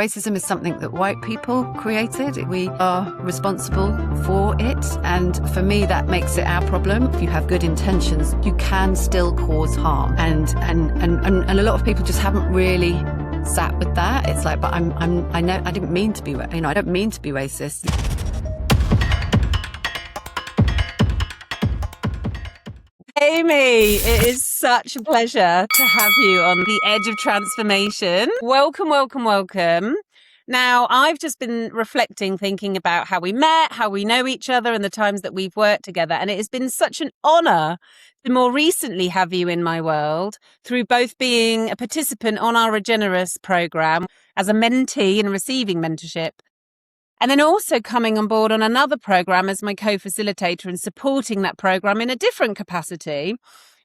Racism is something that white people created. We are responsible for it. And for me, that makes it our problem. If you have good intentions, you can still cause harm. And a lot of people just haven't really sat with that. It's like, but I know I didn't mean to be, I don't mean to be racist. Amy, it is such a pleasure to have you on the edge of transformation. Welcome, welcome, welcome. Now, I've just been reflecting, thinking about how we met, how we know each other, and the times that we've worked together. And it has been such an honour to more recently have you in my world through both being a participant on our Regenerous programme as a mentee and receiving mentorship, and then also coming on board on another programme as my co-facilitator and supporting that programme in a different capacity,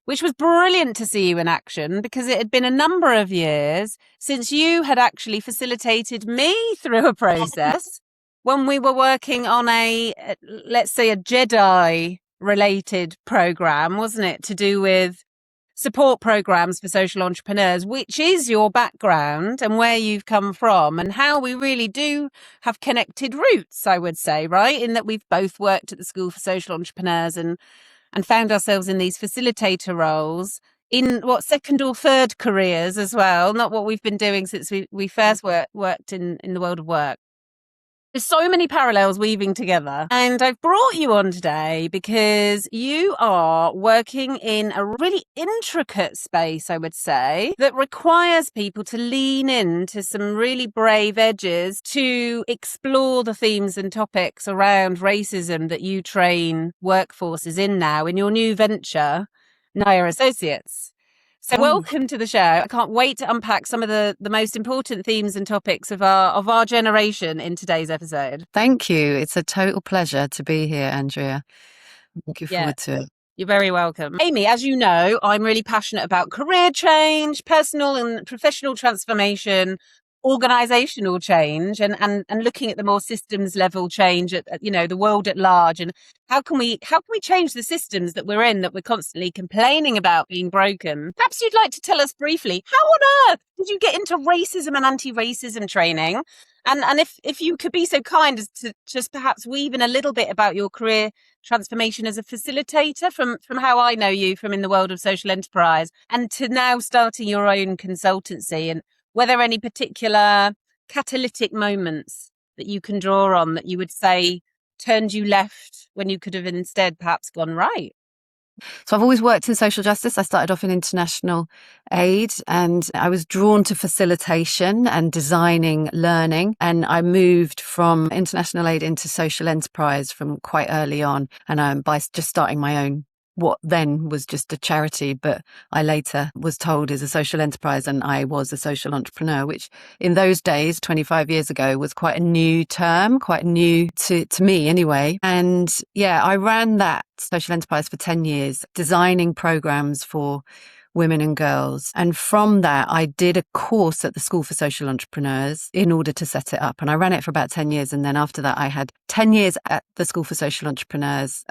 which was brilliant to see you in action because it had been a number of years since you had actually facilitated me through a process when we were working on let's say, a Jedi-related programme, wasn't it, to do with support programs for social entrepreneurs, which is your background and where you've come from and how we really do have connected roots, I would say, right? In that we've both worked at the School for Social Entrepreneurs and found ourselves in these facilitator roles in second or third careers as well, not what we've been doing since we first worked in the world of work. There's so many parallels weaving together. And I've brought you on today because you are working in a really intricate space, I would say, that requires people to lean into some really brave edges to explore the themes and topics around racism that you train workforces in now in your new venture, Naya Associates. So welcome to the show. I can't wait to unpack some of the most important themes and topics of our generation in today's episode. Thank you. It's a total pleasure to be here, Andrea. Looking forward to it. You're very welcome. Amy, as you know, I'm really passionate about career change, personal and professional transformation, organizational change, and looking at the more systems level change at the world at large, and how can we change the systems that we're in, that we're constantly complaining about being broken. Perhaps you'd like to tell us briefly, how on earth did you get into racism and anti-racism training? And if you could be so kind as to just perhaps weave in a little bit about your career transformation as a facilitator from how I know you from in the world of social enterprise and to now starting your own consultancy, and were there any particular catalytic moments that you can draw on that you would say turned you left when you could have instead perhaps gone right? So I've always worked in social justice. I started off in international aid and I was drawn to facilitation and designing learning. And I moved from international aid into social enterprise from quite early on. And by just starting my own, what then was just a charity, but I later was told is a social enterprise, and I was a social entrepreneur, which in those days, 25 years ago, was quite a new term, quite new to me anyway. And yeah, I ran that social enterprise for 10 years, designing programs for women and girls. And from that, I did a course at the School for Social Entrepreneurs in order to set it up. And I ran it for about 10 years. And then after that, I had 10 years at the School for Social Entrepreneurs,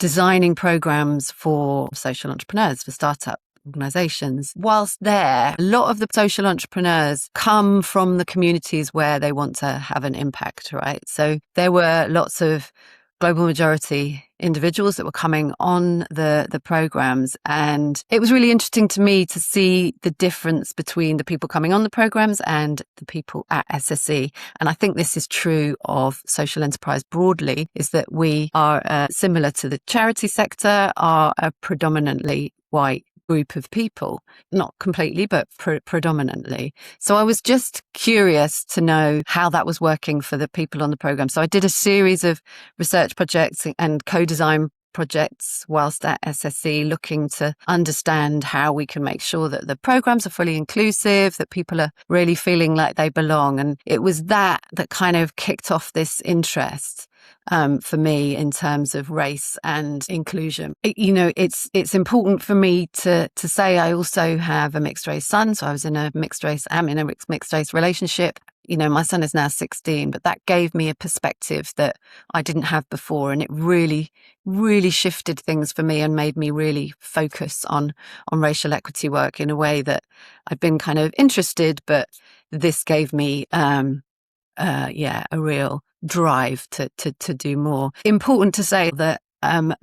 designing programs for social entrepreneurs, for startup organizations. Whilst there, a lot of the social entrepreneurs come from the communities where they want to have an impact, right? So there were lots of global majority individuals that were coming on the programs. And it was really interesting to me to see the difference between the people coming on the programs and the people at SSE. And I think this is true of social enterprise broadly, is that we are similar to the charity sector, are a predominantly white group of people, not completely, but predominantly. So I was just curious to know how that was working for the people on the program. So I did a series of research projects and co-design projects whilst at SSE, looking to understand how we can make sure that the programs are fully inclusive, that people are really feeling like they belong. And it was that kind of kicked off this interest for me in terms of race and inclusion. It's important for me to say I also have a mixed race son. So I'm in a mixed race relationship. My son is now 16, but that gave me a perspective that I didn't have before. And it really, really shifted things for me and made me really focus on racial equity work in a way that I've been kind of interested, but this gave me a real drive to do more. Important to say that,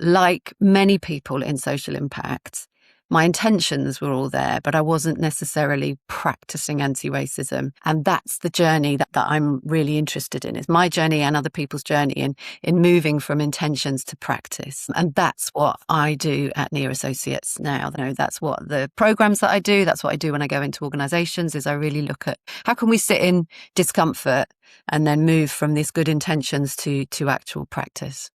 like many people in social impact, my intentions were all there, but I wasn't necessarily practicing anti-racism. And that's the journey that I'm really interested in. It's my journey and other people's journey in moving from intentions to practice. And that's what I do at Near Associates now. You know, that's what the programs that I do, that's what I do when I go into organisations, is I really look at how can we sit in discomfort and then move from these good intentions to actual practice.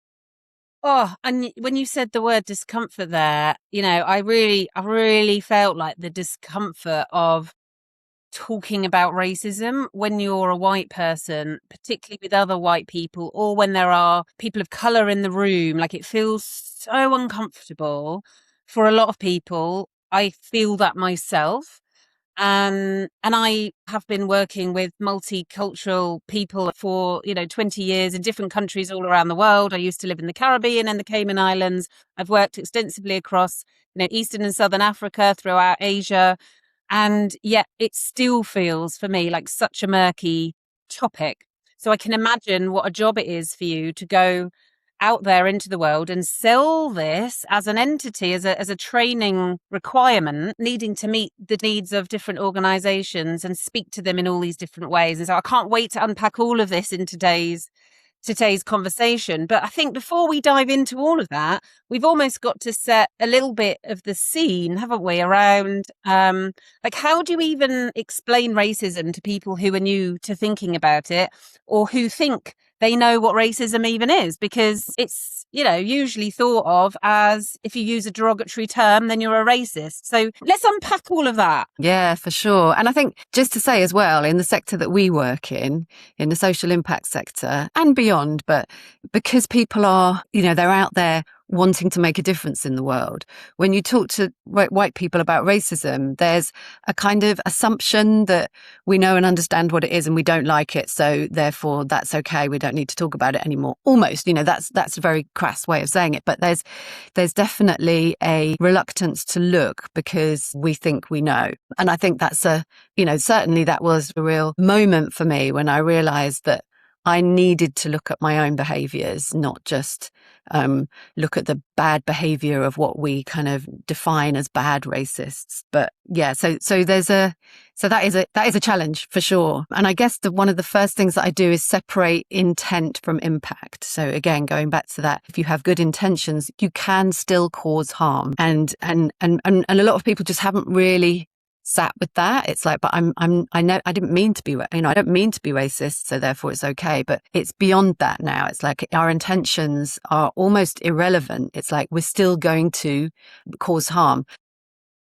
Oh, and when you said the word discomfort there, you know, I really felt like the discomfort of talking about racism when you're a white person, particularly with other white people, or when there are people of colour in the room. Like, it feels so uncomfortable for a lot of people. I feel that myself. And I have been working with multicultural people for, 20 years in different countries all around the world. I used to live in the Caribbean and the Cayman Islands. I've worked extensively across, Eastern and Southern Africa, throughout Asia. And yet it still feels for me like such a murky topic. So I can imagine what a job it is for you to go out there into the world and sell this as an entity, as a training requirement, needing to meet the needs of different organizations and speak to them in all these different ways. And so I can't wait to unpack all of this in today's conversation. But I think before we dive into all of that, we've almost got to set a little bit of the scene, haven't we, around like, how do you even explain racism to people who are new to thinking about it, or who think they know what racism even is? Because it's, usually thought of as, if you use a derogatory term, then you're a racist. So let's unpack all of that. Yeah, for sure. And I think, just to say as well, in the sector that we work in the social impact sector and beyond, but because people are, they're out there wanting to make a difference in the world. When you talk to white people about racism, there's a kind of assumption that we know and understand what it is and we don't like it, so therefore that's okay, we don't need to talk about it anymore. Almost, that's a very crass way of saying it, but there's definitely a reluctance to look because we think we know. And I think that's certainly that was a real moment for me when I realised that I needed to look at my own behaviours, not just look at the bad behaviour of what we kind of define as bad racists. But yeah, so that is a challenge for sure. And I guess one of the first things that I do is separate intent from impact. So again, going back to that, if you have good intentions, you can still cause harm. And a lot of people just haven't really sat with that. It's like, but I know I didn't mean to be, I don't mean to be racist, so therefore it's okay. But it's beyond that now. It's like our intentions are almost irrelevant. It's like we're still going to cause harm.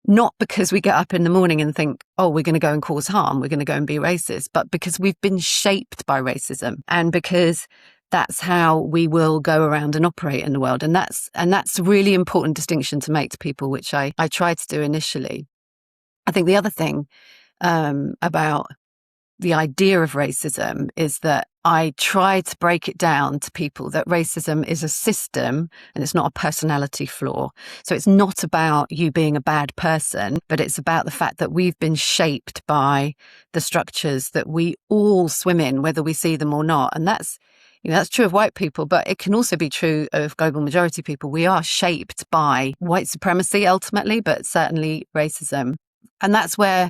Not because we get up in the morning and think, oh, we're going to go and cause harm, we're going to go and be racist, but because we've been shaped by racism, and because that's how we will go around and operate in the world. And that's a really important distinction to make to people, which I tried to do initially. I think the other thing about the idea of racism is that I try to break it down to people that racism is a system and it's not a personality flaw. So it's not about you being a bad person, but it's about the fact that we've been shaped by the structures that we all swim in, whether we see them or not. And that's true of white people, but it can also be true of global majority people. We are shaped by white supremacy ultimately, but certainly racism. And that's where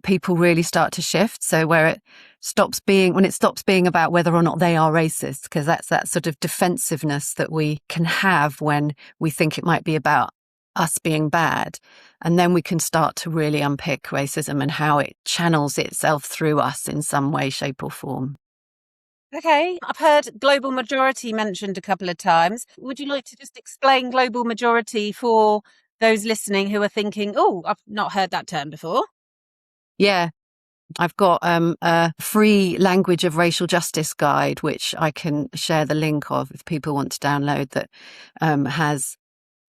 people really start to shift. So when it stops being about whether or not they are racist, because that's that sort of defensiveness that we can have when we think it might be about us being bad. And then we can start to really unpick racism and how it channels itself through us in some way, shape or form. Okay, I've heard global majority mentioned a couple of times. Would you like to just explain global majority for those listening who are thinking, oh, I've not heard that term before? Yeah, I've got a free language of racial justice guide, which I can share the link of if people want to download, that has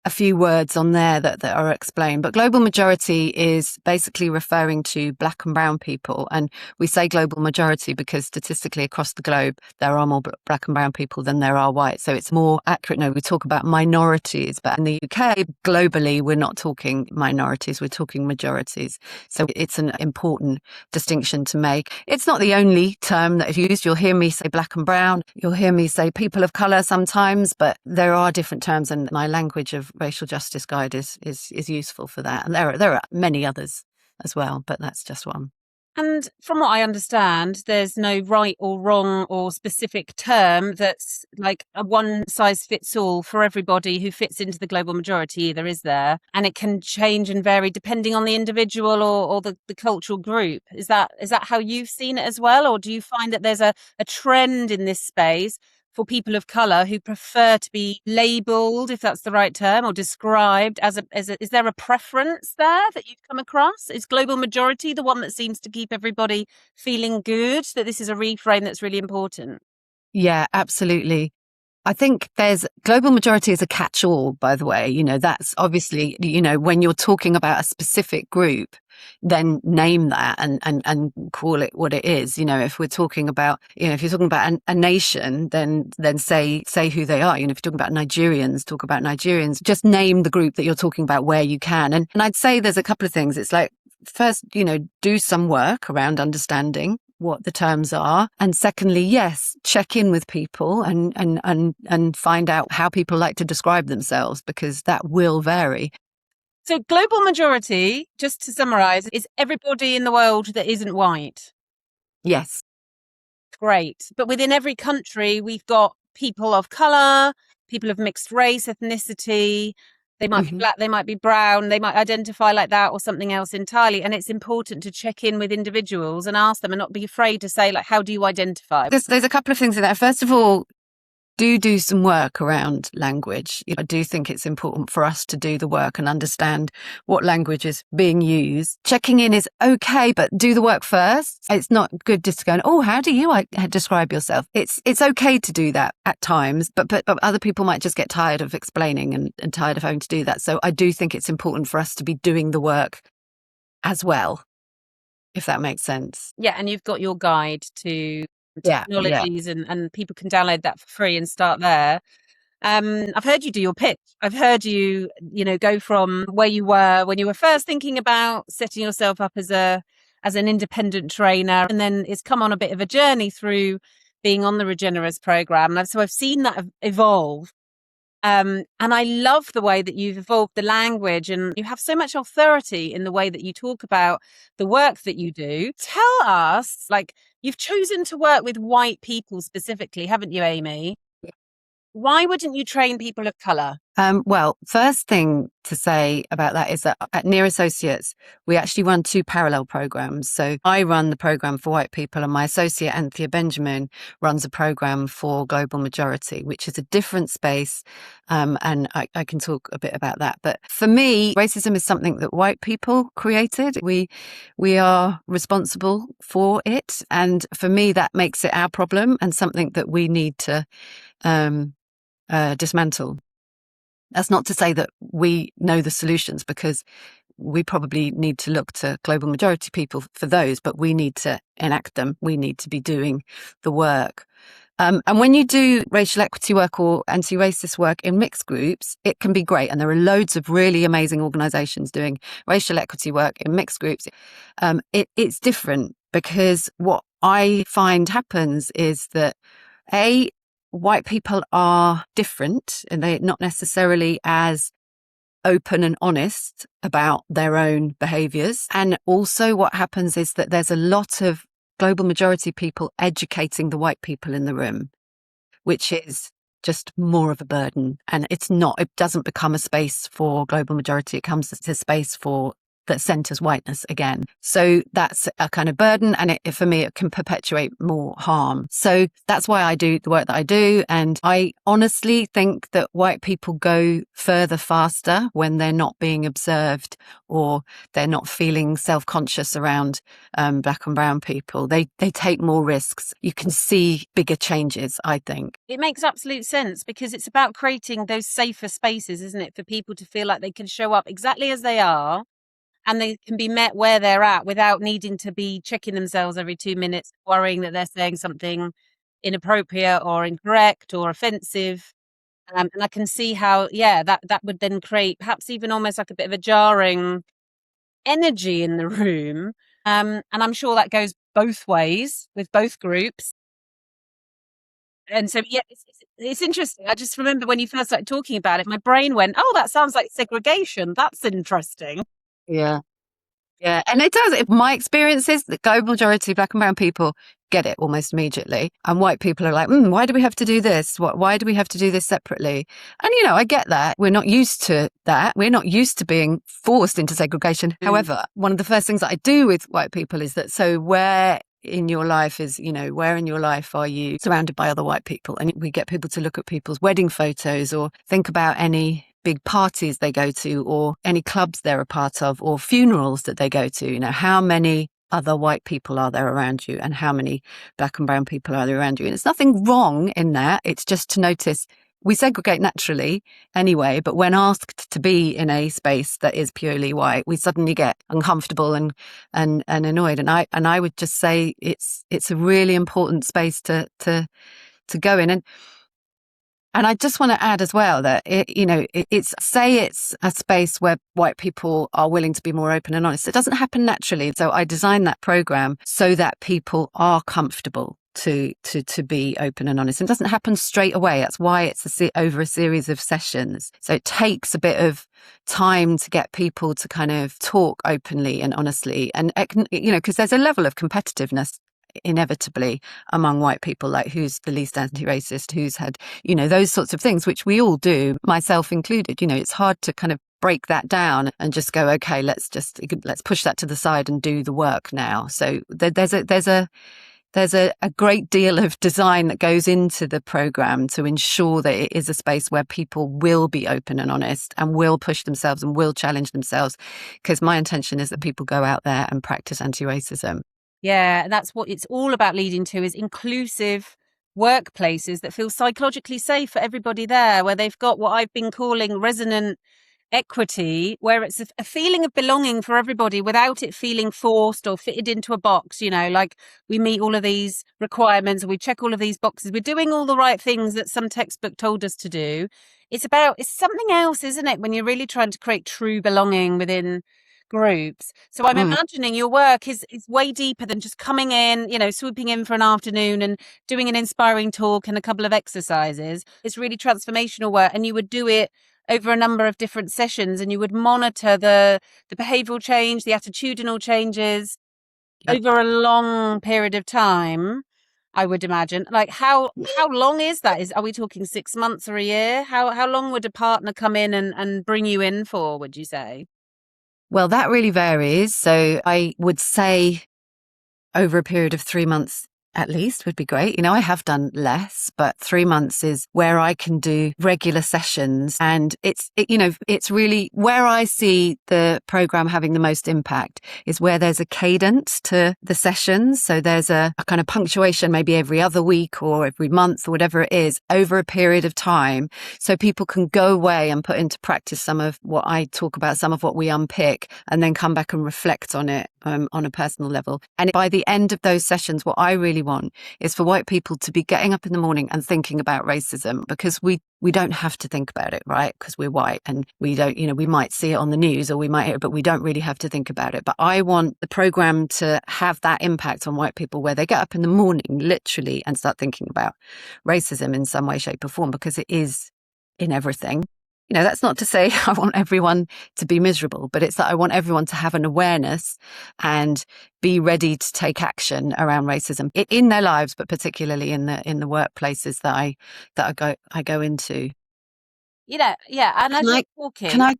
a few words on there that are explained. But global majority is basically referring to black and brown people. And we say global majority because statistically across the globe, there are more black and brown people than there are white. So it's more accurate. No, we talk about minorities, but in the UK, globally, we're not talking minorities, we're talking majorities. So it's an important distinction to make. It's not the only term that is used. You'll hear me say black and brown. You'll hear me say people of colour sometimes, but there are different terms, and my language of racial justice guide is useful for that. And there are many others as well, but that's just one. And from what I understand, there's no right or wrong or specific term that's like a one size fits all for everybody who fits into the global majority either, is there? And it can change and vary depending on the individual or the cultural group. Is that how you've seen it as well? Or do you find that there's a trend in this space for people of colour who prefer to be labelled, if that's the right term, or described as is there a preference there that you've come across? Is global majority the one that seems to keep everybody feeling good, that this is a reframe that's really important? Yeah, absolutely. I think there's global majority is a catch-all, by the way. That's obviously, when you're talking about a specific group, then name that and call it what it is. If we're talking about, if you're talking about a nation, then say who they are. If you're talking about Nigerians, talk about Nigerians. Just name the group that you're talking about where you can. And I'd say there's a couple of things. It's like, first, do some work around understanding what the terms are. And secondly, yes, check in with people and find out how people like to describe themselves, because that will vary. So global majority, just to summarise, is everybody in the world that isn't white. Yes. Great. But within every country, we've got people of colour, people of mixed race, ethnicity. They might be black, they might be brown, they might identify like that or something else entirely. And it's important to check in with individuals and ask them and not be afraid to say, like, how do you identify? There's a couple of things in there. First of all, do some work around language. I do think it's important for us to do the work and understand what language is being used. Checking in is okay, but do the work first. It's not good just to go, oh, how do you describe yourself? It's okay to do that at times, but other people might just get tired of explaining and tired of having to do that. So I do think it's important for us to be doing the work as well, if that makes sense. Yeah, and you've got your guide to technologies and people can download that for free and start there. I've heard you do your pitch. I've heard you, go from where you were when you were first thinking about setting yourself up as an independent trainer, and then it's come on a bit of a journey through being on the Regenerous program. So I've seen that evolve. And I love the way that you've evolved the language, and you have so much authority in the way that you talk about the work that you do. Tell us, you've chosen to work with white people specifically, haven't you, Amy? Yeah. Why wouldn't you train people of colour? Well, first thing to say about that is that at Near Associates, we actually run two parallel programs. So I run the program for white people, and my associate, Anthea Benjamin, runs a program for global majority, which is a different space. And I can talk a bit about that. But for me, racism is something that white people created. We are responsible for it. And for me, that makes it our problem and something that we need to dismantle. That's not to say that we know the solutions, because we probably need to look to global majority people for those, but we need to enact them. We need to be doing the work. And when you do racial equity work or anti-racist work in mixed groups, it can be great. And there are loads of really amazing organisations doing racial equity work in mixed groups. It's different, because what I find happens is that, white people are different, and they're not necessarily as open and honest about their own behaviours. And also what happens is that there's a lot of global majority people educating the white people in the room, which is just more of a burden. And it doesn't become a space for global majority. It comes as a space for that centers whiteness again. So that's a kind of burden. And for me, it can perpetuate more harm. So that's why I do the work that I do. And I honestly think that white people go further faster when they're not being observed or they're not feeling self-conscious around black and brown people. They take more risks. You can see bigger changes, I think. It makes absolute sense because it's about creating those safer spaces, isn't it, for people to feel like they can show up exactly as they are and they can be met where they're at without needing to be checking themselves every 2 minutes, worrying that they're saying something inappropriate or incorrect or offensive. And I can see how, that would then create perhaps even almost like a bit of a jarring energy in the room. And I'm sure that goes both ways with both groups. And so, it's interesting. I just remember when you first started talking about it, my brain went, oh, that sounds like segregation. That's interesting. Yeah. Yeah, and it does. My experience is the global majority of black and brown people get it almost immediately. And white people are like, why do we have to do this? Why do we have to do this separately? And, I get that. We're not used to that. We're not used to being forced into segregation. However, one of the first things that I do with white people is that, so where in your life are you surrounded by other white people? And we get people to look at people's wedding photos or think about any big parties they go to or any clubs they're a part of or funerals that they go to. How many other white people are there around you and how many black and brown people are there around you? And there's nothing wrong in that. It's just to notice we segregate naturally anyway, but when asked to be in a space that is purely white, we suddenly get uncomfortable and annoyed. And I would just say it's a really important space to go in. And I just want to add as well that it's a space where white people are willing to be more open and honest. It doesn't happen naturally. So I designed that program so that people are comfortable to be open and honest. It doesn't happen straight away. That's why it's over a series of sessions. So it takes a bit of time to get people to kind of talk openly and honestly, and because there's a level of competitiveness inevitably among white people, like who's the least anti-racist, who's had, those sorts of things, which we all do, myself included. It's hard to kind of break that down and just go, okay, let's push that to the side and do the work now. So there's a great deal of design that goes into the program to ensure that it is a space where people will be open and honest and will push themselves and will challenge themselves, because my intention is that people go out there and practice anti-racism. Yeah, that's what it's all about leading to, is inclusive workplaces that feel psychologically safe for everybody there, where they've got what I've been calling resonant equity, where it's a feeling of belonging for everybody without it feeling forced or fitted into a box, like we meet all of these requirements and we check all of these boxes. We're doing all the right things that some textbook told us to do. It's something else, isn't it, when you're really trying to create true belonging within groups. So I'm imagining your work is way deeper than just coming in, swooping in for an afternoon and doing an inspiring talk and a couple of exercises. It's really transformational work, and you would do it over a number of different sessions, and you would monitor the behavioral change, the attitudinal changes over a long period of time, I would imagine. Like how long is that? Are we talking 6 months or a year? How long would a partner come in and bring you in for, would you say? Well, that really varies. So I would say over a period of 3 months at least would be great. I have done less, but 3 months is where I can do regular sessions. And it's really where I see the program having the most impact is where there's a cadence to the sessions. So there's a kind of punctuation, maybe every other week or every month or whatever it is, over a period of time. So people can go away and put into practice some of what I talk about, some of what we unpick, and then come back and reflect on it on a personal level. And by the end of those sessions, what I really want is for white people to be getting up in the morning and thinking about racism, because we don't have to think about it, right? Because we're white and we don't, we might see it on the news or we might hear it, but we don't really have to think about it. But I want the program to have that impact on white people where they get up in the morning, literally, and start thinking about racism in some way, shape or form, because it is in everything. That's not to say I want everyone to be miserable, but it's that I want everyone to have an awareness and be ready to take action around racism in their lives, but particularly in the workplaces that I go into. Yeah. And as you're talking,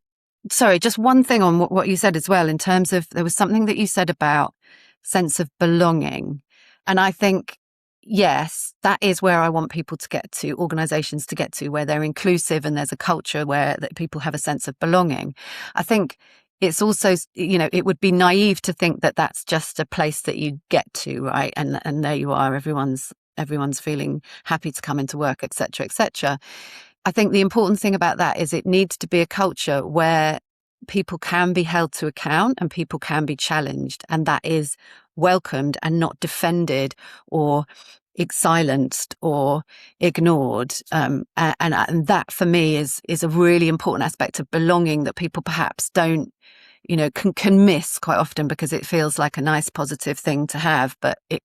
sorry, just one thing on what you said as well, in terms of, there was something that you said about sense of belonging. And I think, yes, that is where I want people to get to, organizations to get to, where they're inclusive and there's a culture where that people have a sense of belonging. I think it's also, it would be naive to think that that's just a place that you get to, right? And there you are, everyone's feeling happy to come into work, etc., etc. I think the important thing about that is it needs to be a culture where people can be held to account and people can be challenged, and that is welcomed and not defended or silenced or ignored. And that for me is a really important aspect of belonging that people perhaps don't, can miss quite often, because it feels like a nice positive thing to have, but it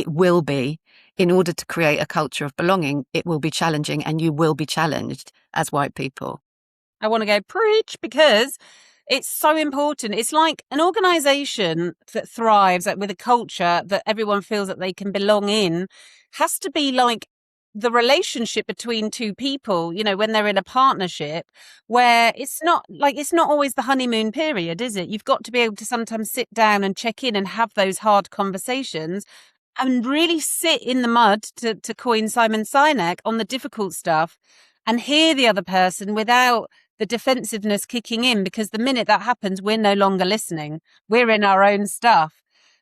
will be, in order to create a culture of belonging, it will be challenging, and you will be challenged as white people. I want to go preach, because it's so important. It's like an organization that thrives, like with a culture that everyone feels that they can belong in, has to be like the relationship between two people, when they're in a partnership, where it's not always the honeymoon period, is it? You've got to be able to sometimes sit down and check in and have those hard conversations and really sit in the mud, to coin Simon Sinek, on the difficult stuff, and hear the other person without the defensiveness kicking in, because the minute that happens, we're no longer listening. We're in our own stuff.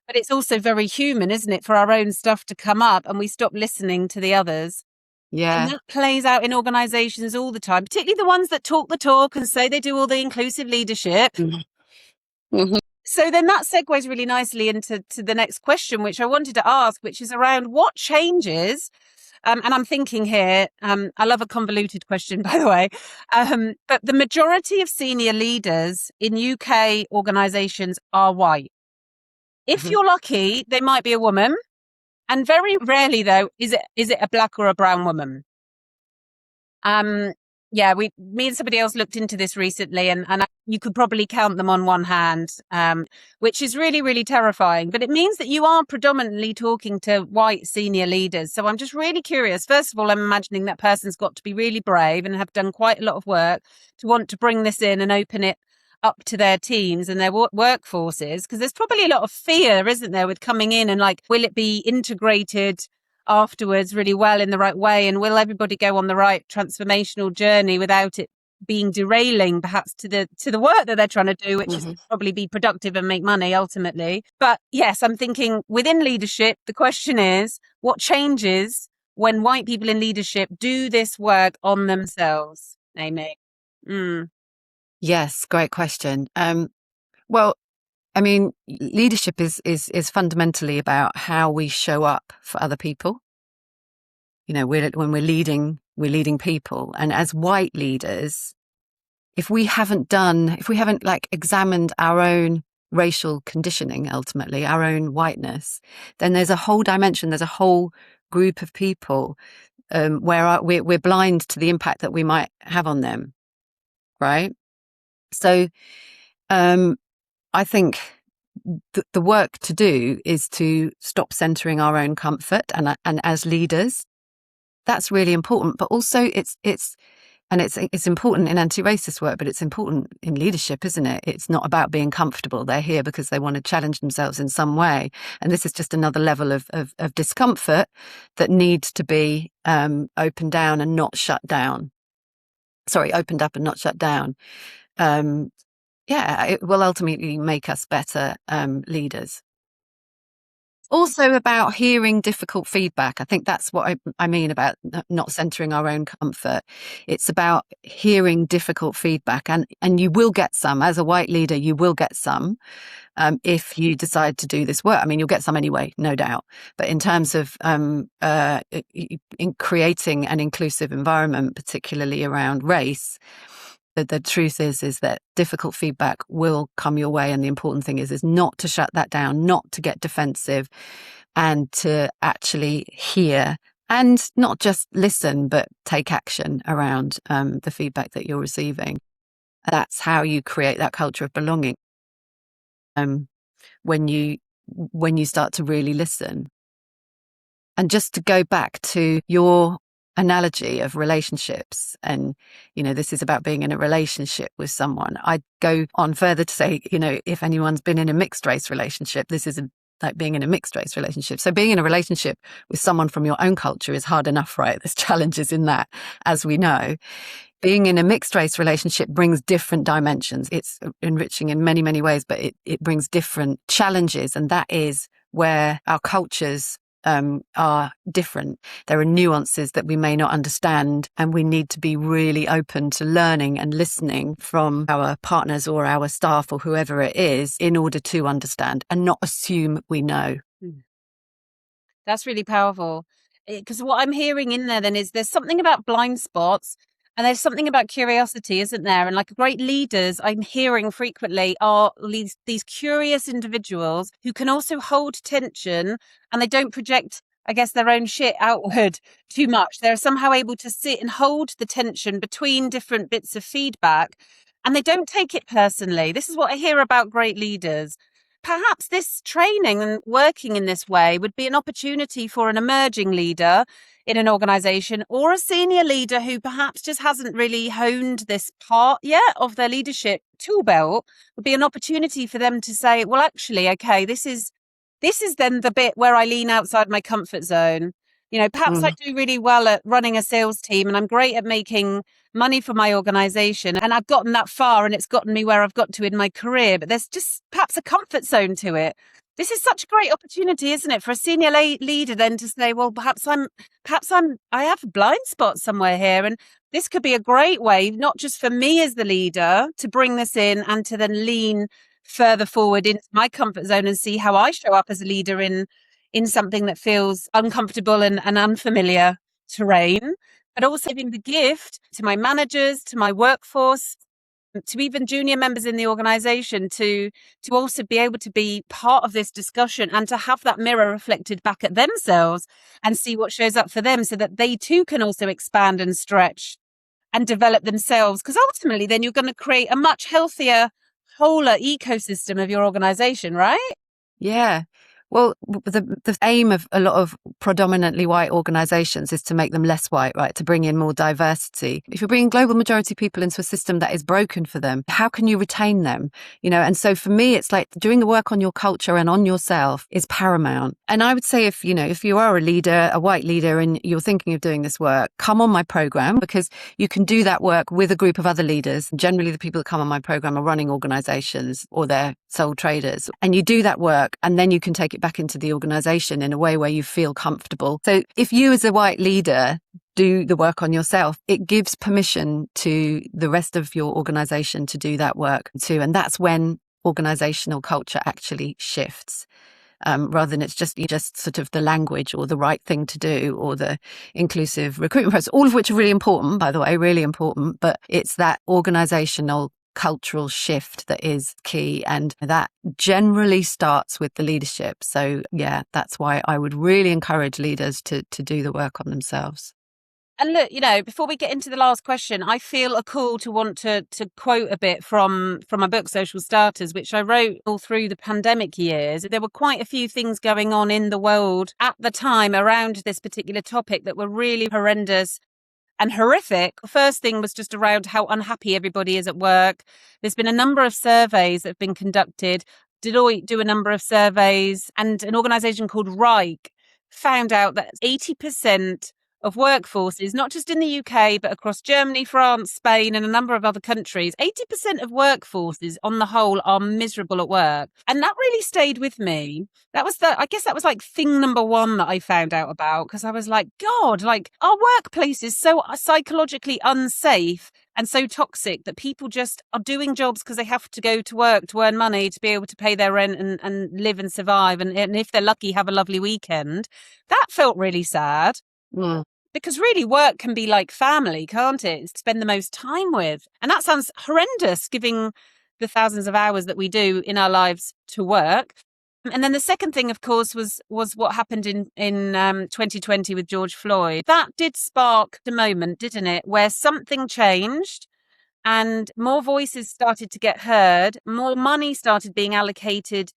But it's also very human, isn't it, for our own stuff to come up and we stop listening to the others. Yeah. And that plays out in organizations all the time, particularly the ones that talk the talk and say they do all the inclusive leadership. Mm-hmm. So then that segues really nicely into the next question, which I wanted to ask, which is around what changes. And I'm thinking here, I love a convoluted question, by the way, but the majority of senior leaders in UK organisations are white. If you're lucky, they might be a woman. And very rarely, though, is it a black or a brown woman. Me and somebody else looked into this recently, and you could probably count them on one hand, which is really, really terrifying. But it means that you are predominantly talking to white senior leaders. So I'm just really curious. First of all, I'm imagining that person's got to be really brave and have done quite a lot of work to want to bring this in and open it up to their teams and their workforces, because there's probably a lot of fear, isn't there, with coming in and like, will it be integrated afterwards really well in the right way, and will everybody go on the right transformational journey without it being derailing perhaps to the work that they're trying to do, which is probably be productive and make money ultimately. But yes, I'm thinking within leadership, the question is, what changes when white people in leadership do this work on themselves, Amy? Yes, great question. Well, I mean, leadership is fundamentally about how we show up for other people. When we're leading people, and as white leaders, if we haven't like examined our own racial conditioning, ultimately our own whiteness, then there's a whole dimension, there's a whole group of people where we're blind to the impact that we might have on them, right? So I think the work to do is to stop centering our own comfort, and as leaders, that's really important. But also, it's important in anti-racist work, but it's important in leadership, isn't it? It's not about being comfortable. They're here because they want to challenge themselves in some way, and this is just another level of discomfort that needs to be opened down and not shut down. Sorry, opened up and not shut down. It will ultimately make us better leaders. Also about hearing difficult feedback. I think that's what I mean about not centering our own comfort. It's about hearing difficult feedback, and you will get some. As a white leader, you will get some if you decide to do this work. I mean, you'll get some anyway, no doubt. But in terms of in creating an inclusive environment, particularly around race, the truth is that difficult feedback will come your way, and the important thing is not to shut that down, not to get defensive, and to actually hear and not just listen, but take action around the feedback that you're receiving. That's how you create that culture of belonging. When you start to really listen. And just to go back to your analogy of relationships, and this is about being in a relationship with someone, I'd go on further to say, if anyone's been in a mixed race relationship, this is like being in a mixed race relationship. So being in a relationship with someone from your own culture is hard enough, right? There's challenges in that, as we know. Being in a mixed race relationship brings different dimensions. It's enriching in many, many ways, but it brings different challenges. And that is where our cultures are different. There are nuances that we may not understand, and we need to be really open to learning and listening from our partners or our staff or whoever it is in order to understand and not assume we know. That's really powerful. Because what I'm hearing in there then is there's something about blind spots and there's something about curiosity, isn't there? And like great leaders, I'm hearing frequently are these curious individuals who can also hold tension, and they don't project, I guess, their own shit outward too much. They're somehow able to sit and hold the tension between different bits of feedback, and they don't take it personally. This is what I hear about great leaders. Perhaps this training and working in this way would be an opportunity for an emerging leader in an organization or a senior leader who perhaps just hasn't really honed this part yet of their leadership tool belt. Would be an opportunity for them to say, well, actually, okay, this is then the bit where I lean outside my comfort zone. Perhaps I do really well at running a sales team and I'm great at making money for my organization, and I've gotten that far and it's gotten me where I've got to in my career, but there's just perhaps a comfort zone to it. This is such a great opportunity, isn't it, for a senior leader then to say, well, I have a blind spot somewhere here, and this could be a great way, not just for me as the leader to bring this in and to then lean further forward into my comfort zone and see how I show up as a leader in something that feels uncomfortable and unfamiliar terrain, but also giving the gift to my managers, to my workforce, to even junior members in the organization to also be able to be part of this discussion and to have that mirror reflected back at themselves and see what shows up for them so that they too can also expand and stretch and develop themselves. Because ultimately, then you're going to create a much healthier, wholer ecosystem of your organization, right? Yeah. Well, the aim of a lot of predominantly white organizations is to make them less white, right? To bring in more diversity. If you're bringing global majority people into a system that is broken for them, how can you retain them? And so for me, it's like doing the work on your culture and on yourself is paramount. And I would say if you are a leader, a white leader, and you're thinking of doing this work, come on my program, because you can do that work with a group of other leaders. Generally, the people that come on my program are running organizations or they're sole traders. And you do that work and then you can take it back into the organization in a way where you feel comfortable. So if you as a white leader do the work on yourself, it gives permission to the rest of your organization to do that work too. And that's when organizational culture actually shifts. Rather than it's just sort of the language or the right thing to do or the inclusive recruitment process, all of which are really important, by the way, really important. But it's that organizational cultural shift that is key, and that generally starts with the leadership. So yeah, that's why I would really encourage leaders to do the work on themselves. And look, before we get into the last question, I feel a call to want to quote a bit from my book, Social Starters, which I wrote all through the pandemic years. There were quite a few things going on in the world at the time around this particular topic that were really horrendous and horrific. The first thing was just around how unhappy everybody is at work. There's been a number of surveys that have been conducted. Deloitte do a number of surveys, and an organisation called Reich found out that 80% of workforces, not just in the UK, but across Germany, France, Spain, and a number of other countries, 80% of workforces on the whole are miserable at work. And that really stayed with me. I guess that was like thing number one that I found out about, because I was like, God, like our workplace is so psychologically unsafe and so toxic that people just are doing jobs because they have to go to work to earn money to be able to pay their rent and live and survive. And if they're lucky, have a lovely weekend. That felt really sad. Mm. Because really work can be like family, can't it? It's spend the most time with. And that sounds horrendous, given the thousands of hours that we do in our lives to work. And then the second thing, of course, was what happened in 2020 with George Floyd. That did spark the moment, didn't it, where something changed and more voices started to get heard, more money started being allocated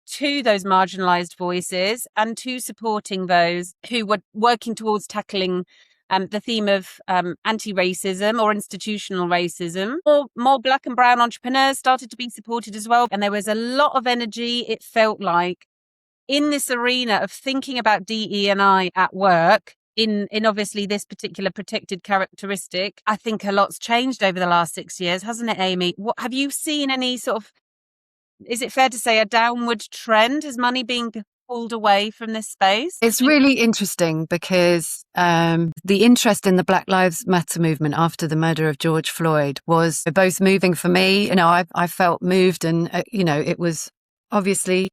to those marginalized voices and to supporting those who were working towards tackling the theme of anti-racism or institutional racism. More Black and brown entrepreneurs started to be supported as well. And there was a lot of energy, it felt like, in this arena of thinking about DE&I at work. In obviously this particular protected characteristic. I think a lot's changed over the last 6 years, hasn't it, Amy? What have you seen any sort of, is it fair to say, a downward trend? Is money being pulled away from this space? It's really interesting because the interest in the Black Lives Matter movement after the murder of George Floyd was both moving for me. I felt moved, and it was obviously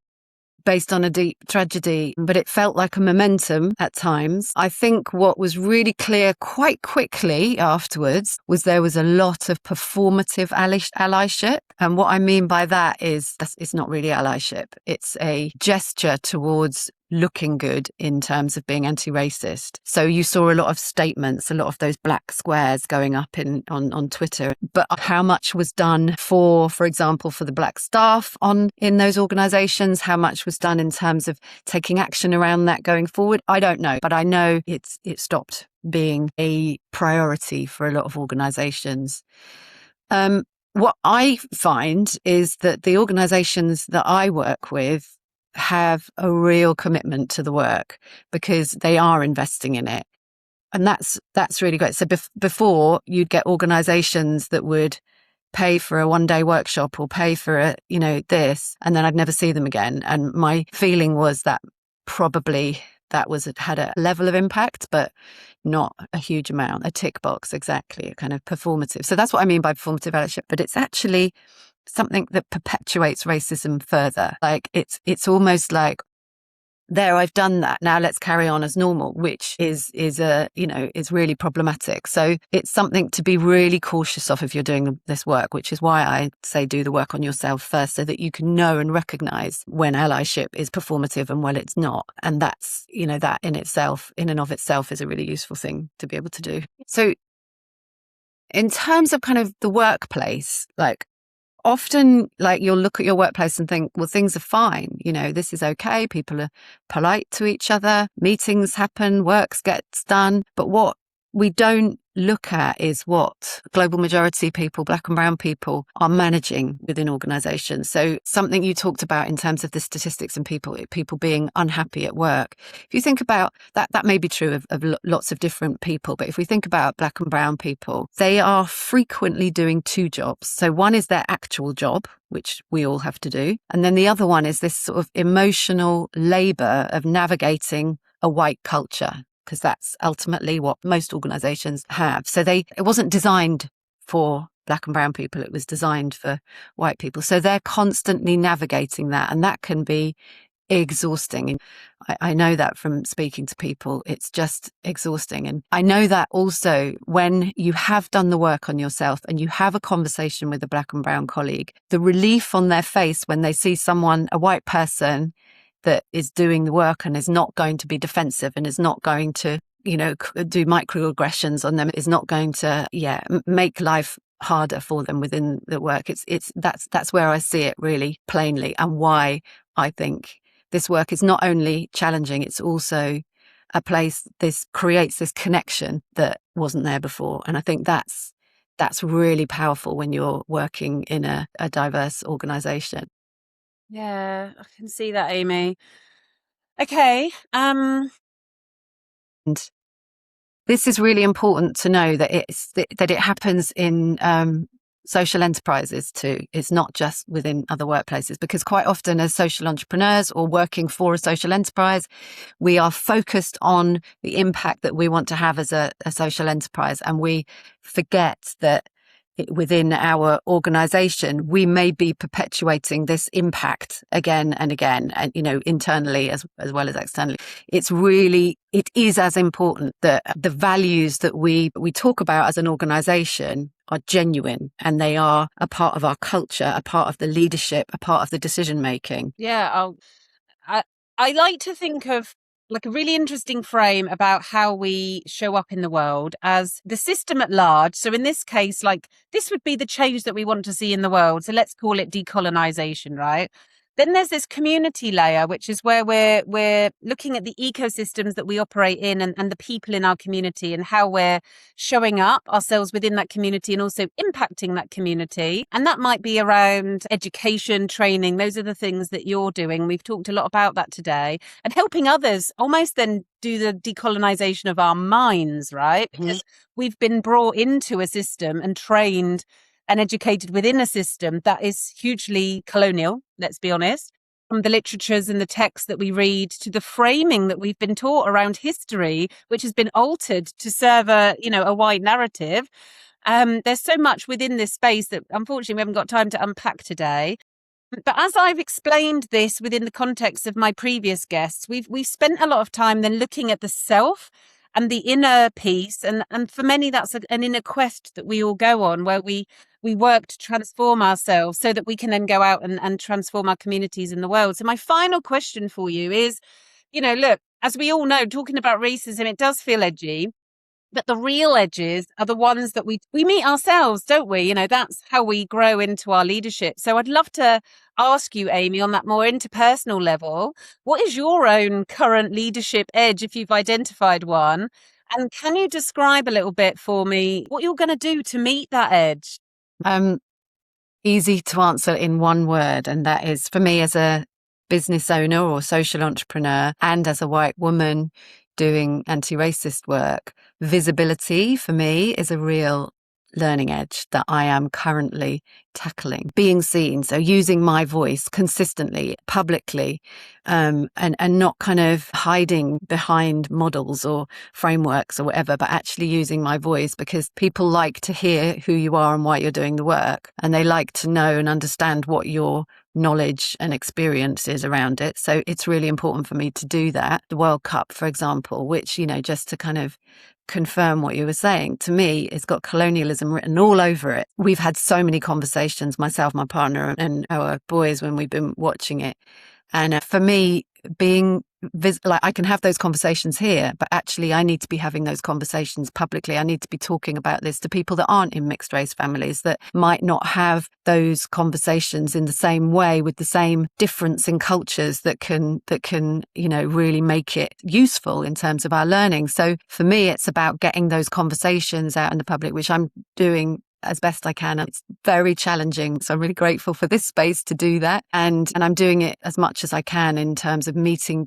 based on a deep tragedy, but it felt like a momentum at times. I think what was really clear quite quickly afterwards was there was a lot of performative allyship. And what I mean by that is it's not really allyship. It's a gesture towards looking good in terms of being anti-racist. So you saw a lot of statements, a lot of those black squares going up on Twitter. But how much was done for example, for the black staff in those organisations? How much was done in terms of taking action around that going forward? I don't know, but I know it stopped being a priority for a lot of organisations. What I find is that the organisations that I work with have a real commitment to the work because they are investing in it. And that's really great. So before, you'd get organisations that would pay for a one-day workshop or pay for this, and then I'd never see them again. And my feeling was that probably that had a level of impact, but not a huge amount, a tick box, exactly, a kind of performative. So that's what I mean by performative allyship, but it's actually something that perpetuates racism further. Like it's almost like, there, I've done that. Now let's carry on as normal, which is really problematic. So it's something to be really cautious of if you're doing this work, which is why I say do the work on yourself first, so that you can know and recognize when allyship is performative and when it's not. And that's, that in and of itself is a really useful thing to be able to do. So in terms of kind of the workplace, like, often, like, you'll look at your workplace and think, well, things are fine. This is okay. People are polite to each other. Meetings happen. Work gets done. But what we don't look at is what global majority people, Black and brown people, are managing within organisations. So something you talked about in terms of the statistics and people being unhappy at work. If you think about that may be true of lots of different people. But if we think about Black and brown people, they are frequently doing two jobs. So one is their actual job, which we all have to do. And then the other one is this sort of emotional labour of navigating a white culture, because that's ultimately what most organisations have. So it wasn't designed for Black and brown people, it was designed for white people. So they're constantly navigating that, and that can be exhausting. And I know that from speaking to people, it's just exhausting. And I know that also when you have done the work on yourself and you have a conversation with a Black and brown colleague, the relief on their face when they see a white person that is doing the work and is not going to be defensive and is not going to, do microaggressions on them, is not going to, make life harder for them within the work. That's where I see it really plainly, and why I think this work is not only challenging, it's also a place, this creates this connection that wasn't there before. And I think that's really powerful when you're working in a diverse organisation. Yeah, I can see that, Amy. Okay. And this is really important to know that it happens in social enterprises too. It's not just within other workplaces, because quite often as social entrepreneurs or working for a social enterprise, we are focused on the impact that we want to have as a social enterprise, and we forget that within our organisation, we may be perpetuating this impact again and again, and internally as well as externally. It is as important that the values that we talk about as an organisation are genuine, and they are a part of our culture, a part of the leadership, a part of the decision making. Yeah, I like to think of like a really interesting frame about how we show up in the world as the system at large. So in this case, like, this would be the change that we want to see in the world. So let's call it decolonisation, right? Then there's this community layer, which is where we're looking at the ecosystems that we operate in and the people in our community and how we're showing up ourselves within that community and also impacting that community. And that might be around education, training. Those are the things that you're doing. We've talked a lot about that today, and helping others almost then do the decolonisation of our minds, right? Because we've been brought into a system and trained and educated within a system that is hugely colonial, let's be honest, from the literatures and the texts that we read to the framing that we've been taught around history, which has been altered to serve a white narrative. There's so much within this space that unfortunately we haven't got time to unpack today. But as I've explained this within the context of my previous guests, we've spent a lot of time then looking at the self and the inner piece. And for many, that's an inner quest that we all go on, where we work to transform ourselves so that we can then go out and transform our communities in the world. So my final question for you is, look, as we all know, talking about racism, it does feel edgy. But the real edges are the ones that we meet ourselves, don't we? That's how we grow into our leadership. So I'd love to ask you, Amy, on that more interpersonal level, what is your own current leadership edge, if you've identified one? And can you describe a little bit for me what you're going to do to meet that edge? Easy to answer in one word, and that is, for me as a business owner or social entrepreneur and as a white woman doing anti-racist work, visibility for me is a real learning edge that I am currently tackling. Being seen, so using my voice consistently, publicly, and not kind of hiding behind models or frameworks or whatever, but actually using my voice, because people like to hear who you are and why you're doing the work, and they like to know and understand what your knowledge and experience is around it. So it's really important for me to do that. The World Cup, for example, which, just to kind of confirm what you were saying, to me, it's got colonialism written all over it. We've had so many conversations, myself, my partner, and our boys, when we've been watching it. And for me, being I can have those conversations here, but actually I need to be having those conversations publicly. I need to be talking about this to people that aren't in mixed race families, that might not have those conversations in the same way, with the same difference in cultures that can really make it useful in terms of our learning. So for me, it's about getting those conversations out in the public, which I'm doing as best I can. It's very challenging. So I'm really grateful for this space to do that. And I'm doing it as much as I can in terms of meeting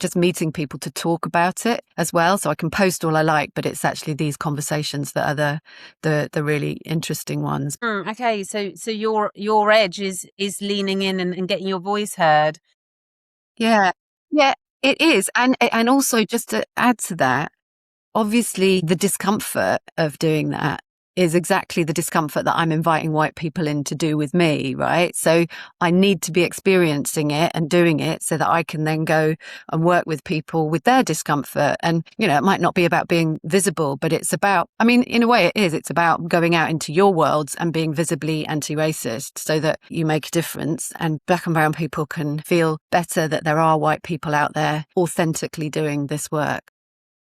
people to talk about it as well. So I can post all I like, but it's actually these conversations that are the really interesting ones. Okay. So your edge is leaning in and getting your voice heard. Yeah. Yeah, it is. And also, just to add to that, obviously the discomfort of doing that is exactly the discomfort that I'm inviting white people in to do with me, right? So I need to be experiencing it and doing it so that I can then go and work with people with their discomfort. And, it might not be about being visible, but it's about, in a way it is, it's about going out into your worlds and being visibly anti-racist so that you make a difference and black and brown people can feel better that there are white people out there authentically doing this work.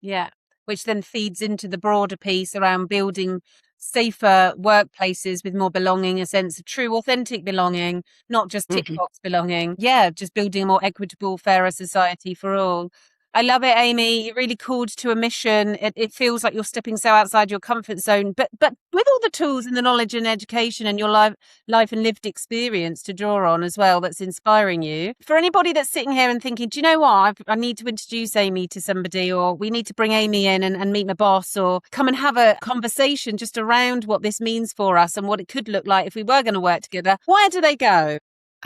Yeah, which then feeds into the broader piece around building safer workplaces with more belonging, a sense of true, authentic belonging, not just tick box belonging. Yeah, just building a more equitable, fairer society for all. I love it, Amy. You're really called to a mission. It feels like you're stepping so outside your comfort zone, but with all the tools and the knowledge and education and your life and lived experience to draw on as well, that's inspiring you. For anybody that's sitting here and thinking, do you know what? I need to introduce Amy to somebody, or we need to bring Amy in and meet my boss, or come and have a conversation just around what this means for us and what it could look like if we were going to work together. Where do they go?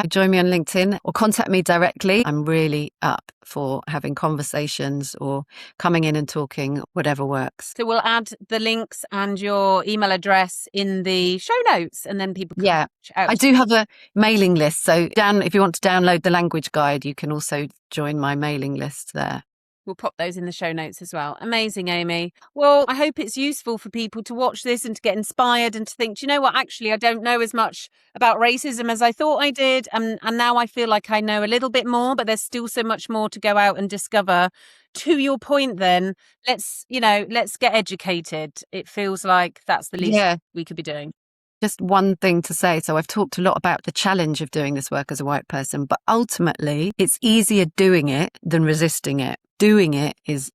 Join me on LinkedIn or contact me directly. I'm really up for having conversations or coming in and talking, whatever works. So we'll add the links and your email address in the show notes, and then people can reach out. I do have a mailing list. So if you want to download the language guide, you can also join my mailing list there. We'll pop those in the show notes as well. Amazing, Amy. Well, I hope it's useful for people to watch this and to get inspired and to think, do you know what, actually, I don't know as much about racism as I thought I did. And now I feel like I know a little bit more, but there's still so much more to go out and discover. To your point, then, let's get educated. It feels like that's the least we could be doing. just one thing to say. So I've talked a lot about the challenge of doing this work as a white person, but ultimately it's easier doing it than resisting it. Doing it is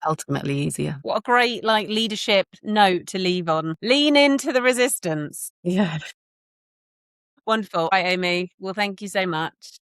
ultimately easier. What a great leadership note to leave on. Lean into the resistance. Yeah. Wonderful. Right, Amy. Well, thank you so much.